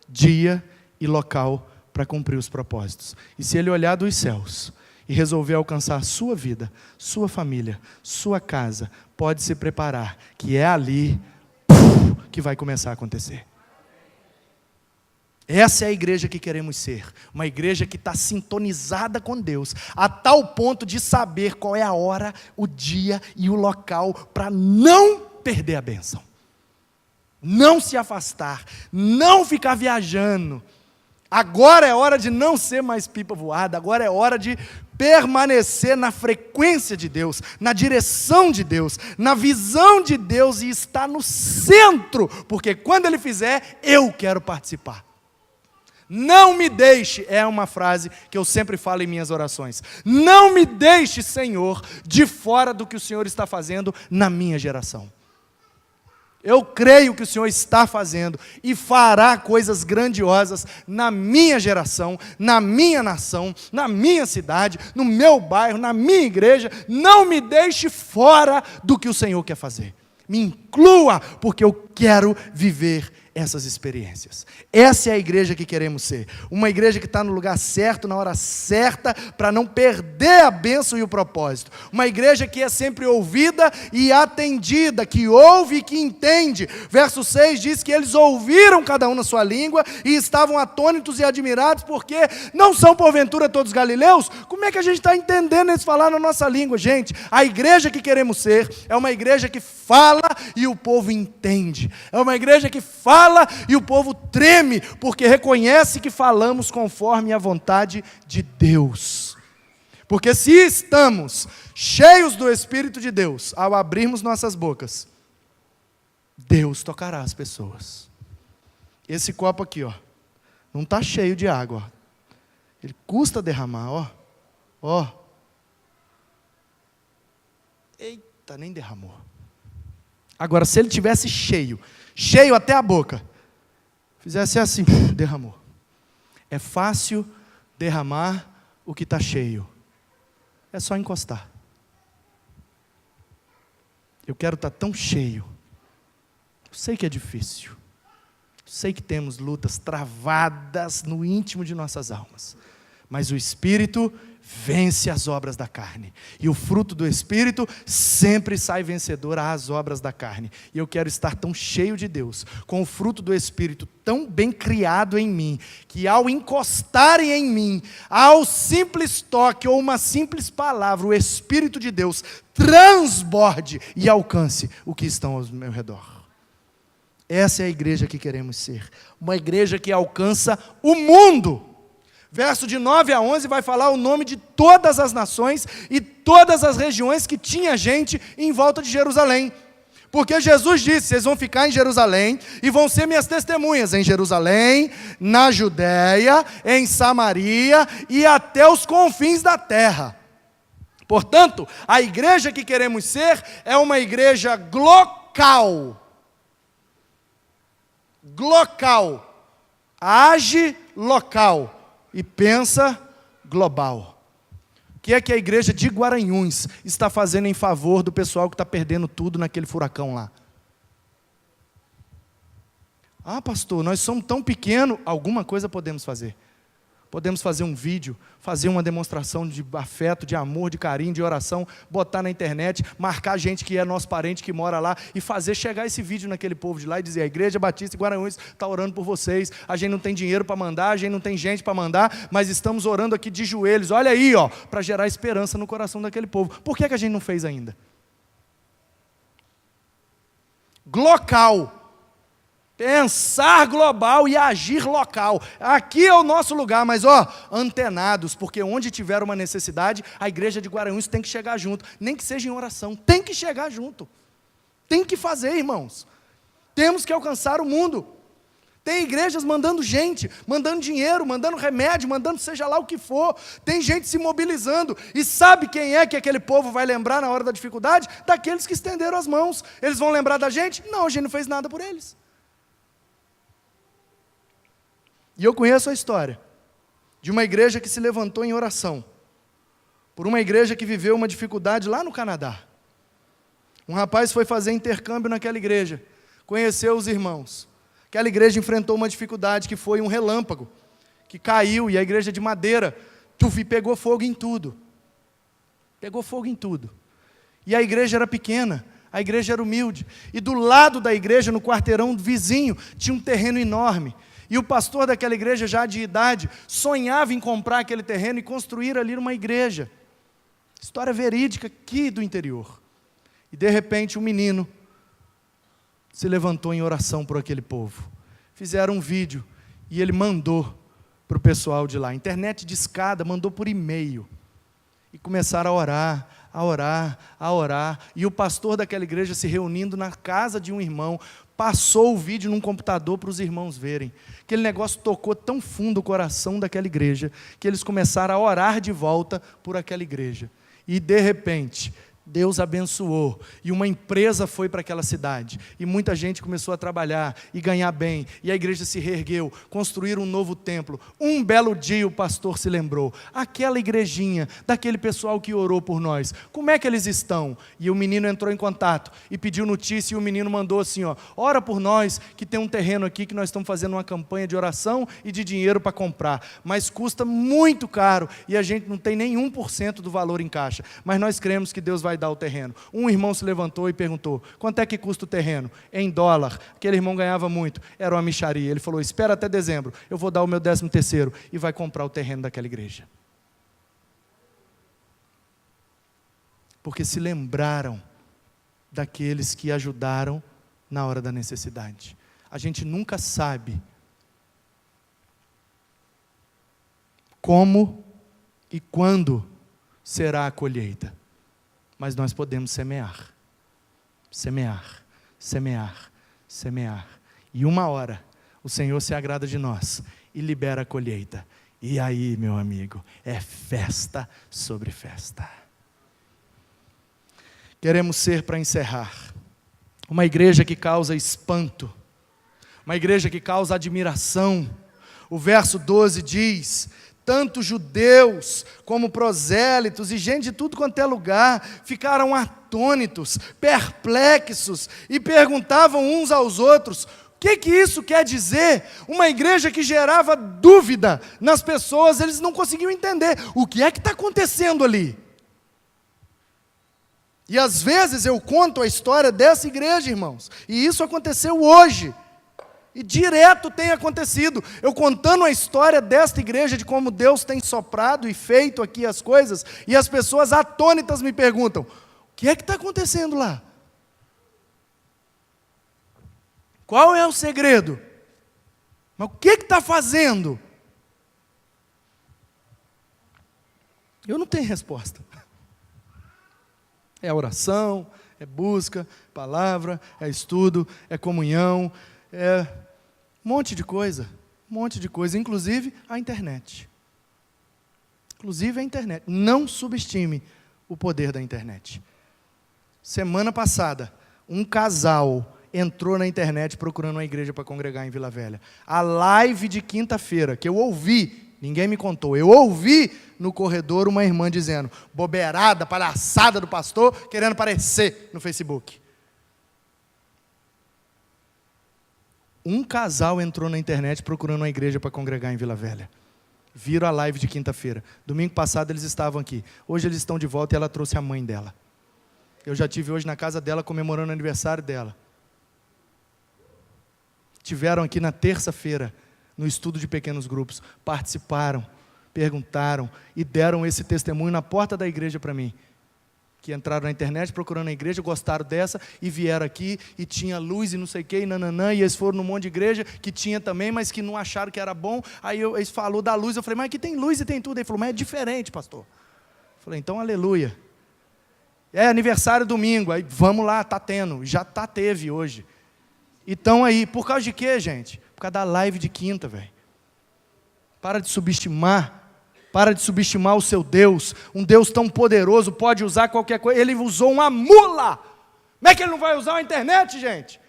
dia e local para cumprir os propósitos. E se Ele olhar dos céus e resolver alcançar sua vida, sua família, sua casa, pode se preparar, que é ali que vai começar a acontecer. Essa é a igreja que queremos ser, uma igreja que está sintonizada com Deus, a tal ponto de saber qual é a hora, o dia e o local, para não perder a bênção, não se afastar, não ficar viajando. Agora é hora de não ser mais pipa voada, agora é hora de permanecer na frequência de Deus, na direção de Deus, na visão de Deus e estar no centro, porque quando Ele fizer, eu quero participar. Não me deixe, é uma frase que eu sempre falo em minhas orações, não me deixe, Senhor, de fora do que o Senhor está fazendo na minha geração. Eu creio que o Senhor está fazendo e fará coisas grandiosas na minha geração, na minha nação, na minha cidade, no meu bairro, na minha igreja. Não me deixe fora do que o Senhor quer fazer. Me inclua, porque eu quero viver essas experiências. Essa é a igreja que queremos ser. Uma igreja que está no lugar certo, na hora certa, para não perder a bênção e o propósito. Uma igreja que é sempre ouvida e atendida, que ouve e que entende. Verso 6 diz que eles ouviram cada um na sua língua e estavam atônitos e admirados, porque não são porventura todos galileus? Como é que a gente está entendendo eles falar na nossa língua, gente? A igreja que queremos ser é uma igreja que fala e o povo entende. É uma igreja que fala e o povo treme, porque reconhece que falamos conforme a vontade de Deus. Porque se estamos cheios do Espírito de Deus, ao abrirmos nossas bocas, Deus tocará as pessoas. Esse copo aqui, ó, não está cheio de água, ó. Ele custa derramar, ó. Eita, nem derramou. Agora, se ele tivesse cheio até a boca, fizesse assim, derramou. É fácil derramar o que está cheio. É só encostar. Eu quero estar tão cheio. Eu sei que é difícil. Eu sei que temos lutas travadas no íntimo de nossas almas. Mas o Espírito vence as obras da carne. E o fruto do Espírito sempre sai vencedor às obras da carne. E eu quero estar tão cheio de Deus, com o fruto do Espírito tão bem criado em mim, que ao encostarem em mim, ao simples toque ou uma simples palavra, o Espírito de Deus transborde e alcance o que estão ao meu redor. Essa é a igreja que queremos ser. Uma igreja que alcança o mundo. Verso de 9 a 11 vai falar o nome de todas as nações e todas as regiões que tinha gente em volta de Jerusalém. Porque Jesus disse, vocês vão ficar em Jerusalém e vão ser minhas testemunhas em Jerusalém, na Judéia, em Samaria e até os confins da terra. Portanto, a igreja que queremos ser é uma igreja glocal. Glocal. Age local. E pensa global. O que é que a igreja de Guaranhuns está fazendo em favor do pessoal que está perdendo tudo naquele furacão lá? Ah, pastor, nós somos tão pequenos, alguma coisa podemos fazer. Podemos fazer um vídeo, fazer uma demonstração de afeto, de amor, de carinho, de oração, botar na internet, marcar gente que é nosso parente que mora lá e fazer chegar esse vídeo naquele povo de lá e dizer, a Igreja Batista de Guaranhuns está orando por vocês, a gente não tem dinheiro para mandar, a gente não tem gente para mandar, mas estamos orando aqui de joelhos, olha aí, ó, para gerar esperança no coração daquele povo. Por que a gente não fez ainda? Glocal. Pensar global e agir local. Aqui é o nosso lugar, mas antenados, porque onde tiver uma necessidade, a igreja de Guaranhuns tem que chegar junto, nem que seja em oração, tem que chegar junto. Tem que fazer, irmãos. Temos que alcançar o mundo. Tem igrejas mandando gente, mandando dinheiro, mandando remédio, mandando seja lá o que for. Tem gente se mobilizando. E sabe quem é que aquele povo vai lembrar na hora da dificuldade? Daqueles que estenderam as mãos. Eles vão lembrar da gente? Não, a gente não fez nada por eles. E eu conheço a história de uma igreja que se levantou em oração por uma igreja que viveu uma dificuldade lá no Canadá. Um rapaz foi fazer intercâmbio naquela igreja, conheceu os irmãos. Aquela igreja enfrentou uma dificuldade que foi um relâmpago, que caiu, e a igreja de madeira, e pegou fogo em tudo. Pegou fogo em tudo. E a igreja era pequena, a igreja era humilde. E do lado da igreja, no quarteirão vizinho, tinha um terreno enorme. E o pastor daquela igreja, já de idade, sonhava em comprar aquele terreno e construir ali uma igreja. História verídica aqui do interior. E de repente um menino se levantou em oração por aquele povo. Fizeram um vídeo e ele mandou para o pessoal de lá. Internet de escada, mandou por e-mail. E começaram a orar, a orar, a orar. E o pastor daquela igreja se reunindo na casa de um irmão, passou o vídeo num computador para os irmãos verem. Aquele negócio tocou tão fundo o coração daquela igreja, que eles começaram a orar de volta por aquela igreja. E de repente, Deus abençoou, e uma empresa foi para aquela cidade, e muita gente começou a trabalhar, e ganhar bem, e a igreja se reergueu, construíram um novo templo. Um belo dia o pastor se lembrou, aquela igrejinha, daquele pessoal que orou por nós, como é que eles estão? E o menino entrou em contato, e pediu notícia, e o menino mandou assim, ora por nós, que tem um terreno aqui, que nós estamos fazendo uma campanha de oração, e de dinheiro para comprar, mas custa muito caro, e a gente não tem nem 1% do valor em caixa, mas nós cremos que Deus vai dar o terreno. Um irmão se levantou e perguntou, quanto é que custa o terreno? Em dólar. Aquele irmão ganhava muito, era uma mixaria. Ele falou, espera até dezembro, eu vou dar o meu 13º, e vai comprar o terreno daquela igreja. Porque se lembraram daqueles que ajudaram na hora da necessidade. A gente nunca sabe como e quando será a colheita. Mas nós podemos semear, semear, semear, semear. E uma hora, o Senhor se agrada de nós e libera a colheita. E aí, meu amigo, é festa sobre festa. Queremos ser, para encerrar, uma igreja que causa espanto, uma igreja que causa admiração. O verso 12 diz, tanto judeus como prosélitos e gente de tudo quanto é lugar ficaram atônitos, perplexos e perguntavam uns aos outros, o que isso quer dizer? Uma igreja que gerava dúvida nas pessoas, eles não conseguiam entender o que é que está acontecendo ali. E às vezes eu conto a história dessa igreja, irmãos, e isso aconteceu hoje. E direto tem acontecido, eu contando a história desta igreja, de como Deus tem soprado e feito aqui as coisas, e as pessoas atônitas me perguntam, o que é que está acontecendo lá? Qual é o segredo? Mas o que está fazendo? Eu não tenho resposta. É oração, é busca, palavra, é estudo, é comunhão, é um monte de coisa, inclusive a internet. Inclusive a internet. Não subestime o poder da internet. Semana passada, um casal entrou na internet procurando uma igreja para congregar em Vila Velha. A live de quinta-feira, que eu ouvi, ninguém me contou, eu ouvi no corredor uma irmã dizendo, bobeirada, palhaçada do pastor, querendo aparecer no Facebook. Um casal entrou na internet procurando uma igreja para congregar em Vila Velha. Viram a live de quinta-feira. Domingo passado eles estavam aqui. Hoje eles estão de volta e ela trouxe a mãe dela. Eu já estive hoje na casa dela comemorando o aniversário dela. Tiveram aqui na terça-feira, no estudo de pequenos grupos. Participaram, perguntaram e deram esse testemunho na porta da igreja para mim. Que entraram na internet procurando a igreja, gostaram dessa e vieram aqui e tinha luz e não sei o que, e nananã, e eles foram num monte de igreja que tinha também, mas que não acharam que era bom. Aí eles falaram da luz, eu falei, mas aqui tem luz e tem tudo. Ele falou, mas é diferente, pastor. Eu falei, então aleluia. É aniversário domingo, aí vamos lá, está tendo, já teve hoje. Então aí, por causa de quê, gente? Por causa da live de quinta, velho. Para de subestimar. Para de subestimar o seu Deus. Um Deus tão poderoso pode usar qualquer coisa. Ele usou uma mula. Como é que ele não vai usar a internet, gente?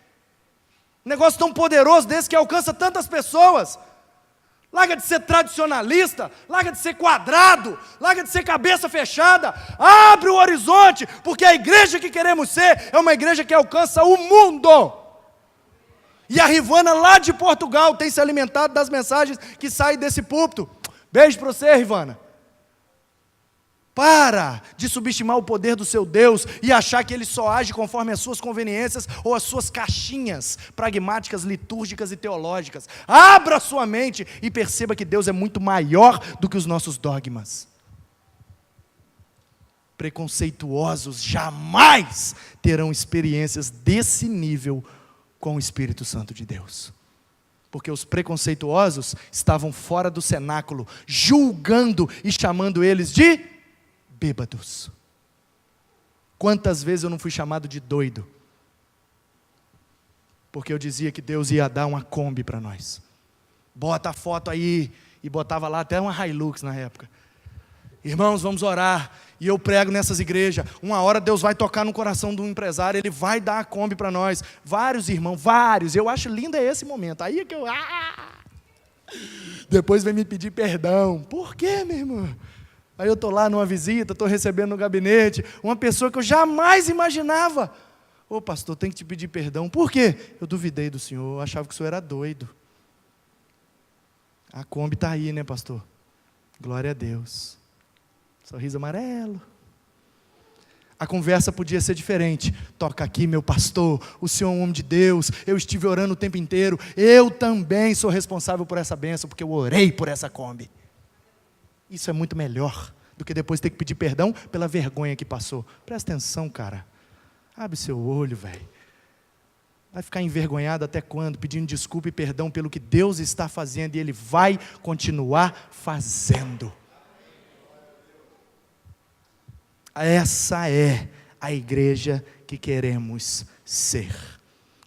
Um negócio tão poderoso desse que alcança tantas pessoas. Larga de ser tradicionalista, larga de ser quadrado, larga de ser cabeça fechada. Abre o horizonte, porque a igreja que queremos ser é uma igreja que alcança o mundo. E a Rivana lá de Portugal tem se alimentado das mensagens que saem desse púlpito. Beijo para você, Rivana. Para de subestimar o poder do seu Deus e achar que Ele só age conforme as suas conveniências ou as suas caixinhas pragmáticas, litúrgicas e teológicas. Abra a sua mente e perceba que Deus é muito maior do que os nossos dogmas. Preconceituosos jamais terão experiências desse nível com o Espírito Santo de Deus. Porque os preconceituosos estavam fora do cenáculo, julgando e chamando eles de bêbados. Quantas vezes eu não fui chamado de doido? Porque eu dizia que Deus ia dar uma Kombi para nós. Bota a foto aí, e botava lá até uma Hilux na época. Irmãos, vamos orar. E eu prego nessas igrejas. Uma hora Deus vai tocar no coração do empresário, Ele vai dar a Kombi para nós. Vários irmãos, vários. Eu acho lindo esse momento. Aí é que eu... Depois vem me pedir perdão. Por quê, meu irmão? Aí eu estou lá numa visita, estou recebendo no gabinete, uma pessoa que eu jamais imaginava. Ô pastor, tem que te pedir perdão. Por quê? Eu duvidei do senhor, eu achava que o senhor era doido. A Kombi está aí, né, pastor? Glória a Deus. Sorriso amarelo. A conversa podia ser diferente. Toca aqui, meu pastor, o senhor é um homem de Deus, eu estive orando o tempo inteiro, eu também sou responsável por essa bênção, porque eu orei por essa Kombi. Isso é muito melhor do que depois ter que pedir perdão pela vergonha que passou. Presta atenção, cara. Abre seu olho, velho. Vai ficar envergonhado até quando? Pedindo desculpa e perdão pelo que Deus está fazendo e Ele vai continuar fazendo. Essa é a igreja que queremos ser.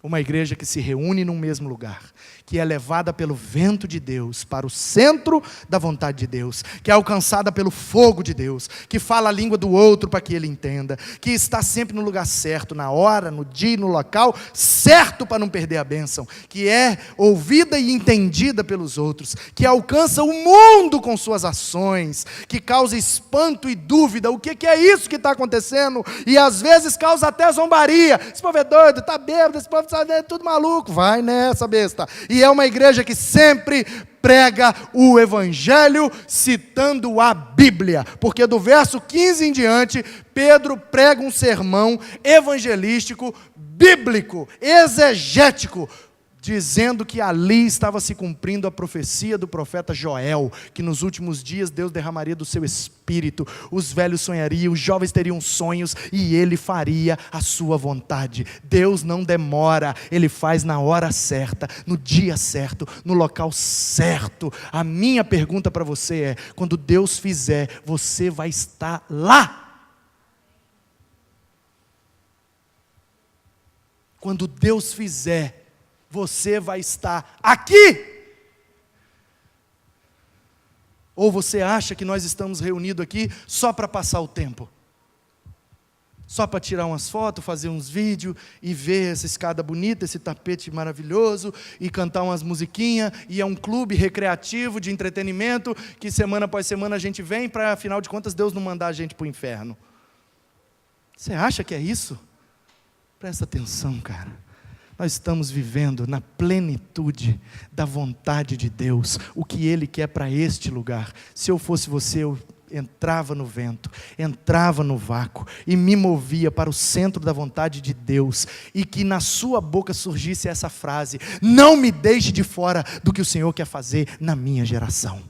Uma igreja que se reúne num mesmo lugar, que é levada pelo vento de Deus para o centro da vontade de Deus, que é alcançada pelo fogo de Deus, que fala a língua do outro para que ele entenda, que está sempre no lugar certo, na hora, no dia, no local certo para não perder a bênção, que é ouvida e entendida pelos outros, que alcança o mundo com suas ações, que causa espanto e dúvida, o que é isso que está acontecendo? E às vezes causa até zombaria. Esse povo é doido, está bêbado, esse povo é tudo maluco. Vai nessa besta. E é uma igreja que sempre prega o Evangelho citando a Bíblia, porque do verso 15 em diante, Pedro prega um sermão evangelístico, bíblico, exegético, dizendo que ali estava se cumprindo a profecia do profeta Joel, que nos últimos dias Deus derramaria do seu espírito, os velhos sonhariam, os jovens teriam sonhos e Ele faria a sua vontade. Deus não demora, Ele faz na hora certa, no dia certo, no local certo. A minha pergunta para você é, quando Deus fizer, você vai estar lá? Quando Deus fizer, você vai estar aqui? Ou você acha que nós estamos reunidos aqui só para passar o tempo? Só para tirar umas fotos, fazer uns vídeos e ver essa escada bonita, esse tapete maravilhoso e cantar umas musiquinhas e é um clube recreativo de entretenimento que semana após semana a gente vem para, afinal de contas, Deus não mandar a gente para o inferno. Você acha que é isso? Presta atenção, cara. Nós estamos vivendo na plenitude da vontade de Deus, o que Ele quer para este lugar. Se eu fosse você, eu entrava no vento, entrava no vácuo e me movia para o centro da vontade de Deus, e que na sua boca surgisse essa frase: não me deixe de fora do que o Senhor quer fazer na minha geração.